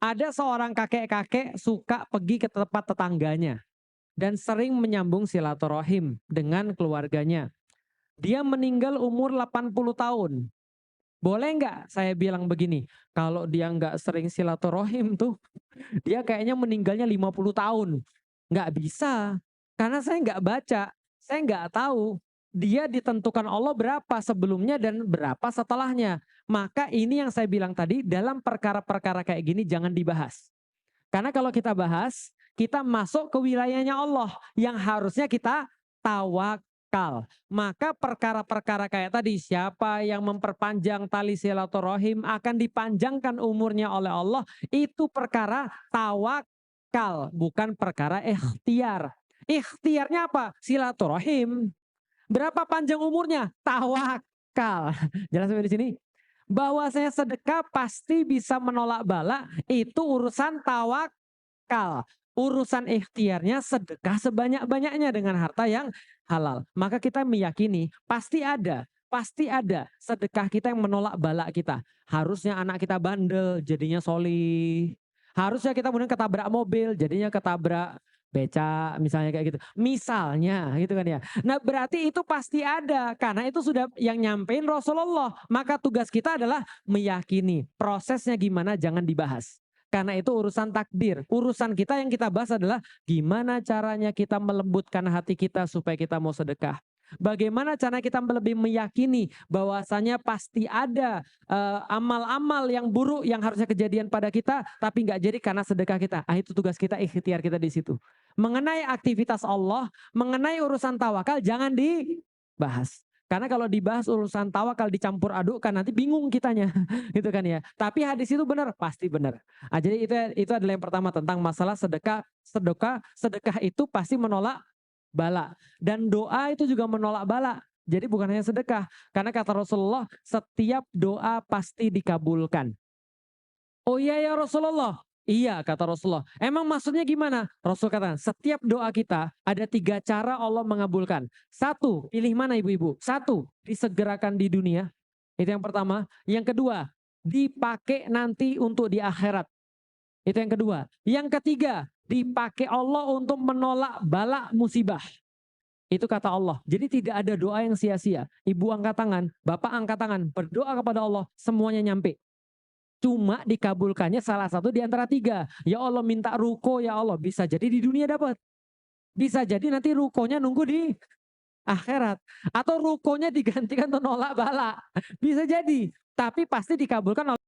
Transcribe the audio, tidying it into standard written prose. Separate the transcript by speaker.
Speaker 1: Ada seorang kakek-kakek suka pergi ke tempat tetangganya dan sering menyambung silaturahim dengan keluarganya. Dia meninggal umur 80 tahun. Boleh nggak saya bilang begini, kalau dia nggak sering silaturahim tuh, dia kayaknya meninggalnya 50 tahun. Nggak bisa, karena saya nggak baca, saya nggak tahu dia ditentukan Allah berapa sebelumnya dan berapa setelahnya. Maka ini yang saya bilang tadi, dalam perkara-perkara kayak gini jangan dibahas. Karena kalau kita bahas, kita masuk ke wilayahnya Allah yang harusnya kita tawakal. Maka perkara-perkara kayak tadi, siapa yang memperpanjang tali silaturahim akan dipanjangkan umurnya oleh Allah, itu perkara tawakal, bukan perkara ikhtiar. Ikhtiarnya apa? Silaturahim. Berapa panjang umurnya? Tawakal. Jelas sampai di sini? Bahwasanya sedekah pasti bisa menolak bala, itu urusan tawakal. Urusan ikhtiarnya sedekah sebanyak-banyaknya dengan harta yang halal. Maka kita meyakini pasti ada sedekah kita yang menolak bala kita. Harusnya anak kita bandel, jadinya soli. Harusnya kita kemudian ketabrak mobil, jadinya ketabrak beca, misalnya kayak gitu. Misalnya gitu kan ya. Nah berarti itu pasti ada, karena itu sudah yang nyampein Rasulullah. Maka tugas kita adalah meyakini, prosesnya gimana jangan dibahas. Karena itu urusan takdir. Urusan kita yang kita bahas adalah gimana caranya kita melembutkan hati kita supaya kita mau sedekah. Bagaimana cara kita lebih meyakini bahwasanya pasti ada amal-amal yang buruk yang harusnya kejadian pada kita tapi nggak jadi karena sedekah kita. Ah, itu tugas kita, ikhtiar kita di situ. Mengenai aktivitas Allah, mengenai urusan tawakal jangan dibahas. Karena kalau dibahas urusan tawakal dicampur adukkan nanti bingung kitanya, gitu kan ya. Tapi hadis itu benar, pasti benar. Ah, jadi itu adalah yang pertama tentang masalah sedekah, sedekah itu pasti menolak bala dan doa itu juga menolak bala. Jadi bukan hanya sedekah, karena kata Rasulullah setiap doa pasti dikabulkan. Oh iya ya Rasulullah. Iya kata Rasulullah. Emang maksudnya gimana? Rasul kata, setiap doa kita ada 3 cara Allah mengabulkan. Satu, pilih mana ibu-ibu? Satu, disegerakan di dunia. Itu yang pertama. Yang kedua, dipakai nanti untuk di akhirat. Itu yang kedua. Yang ketiga, dipakai Allah untuk menolak bala musibah. Itu kata Allah. Jadi tidak ada doa yang sia-sia. Ibu angkat tangan, bapak angkat tangan, berdoa kepada Allah, semuanya nyampe. Cuma dikabulkannya salah satu di antara 3. Ya Allah minta ruko ya Allah. Bisa jadi di dunia dapat. Bisa jadi nanti rukonya nunggu di akhirat. Atau rukonya digantikan untuk nolak bala. Bisa jadi. Tapi pasti dikabulkan oleh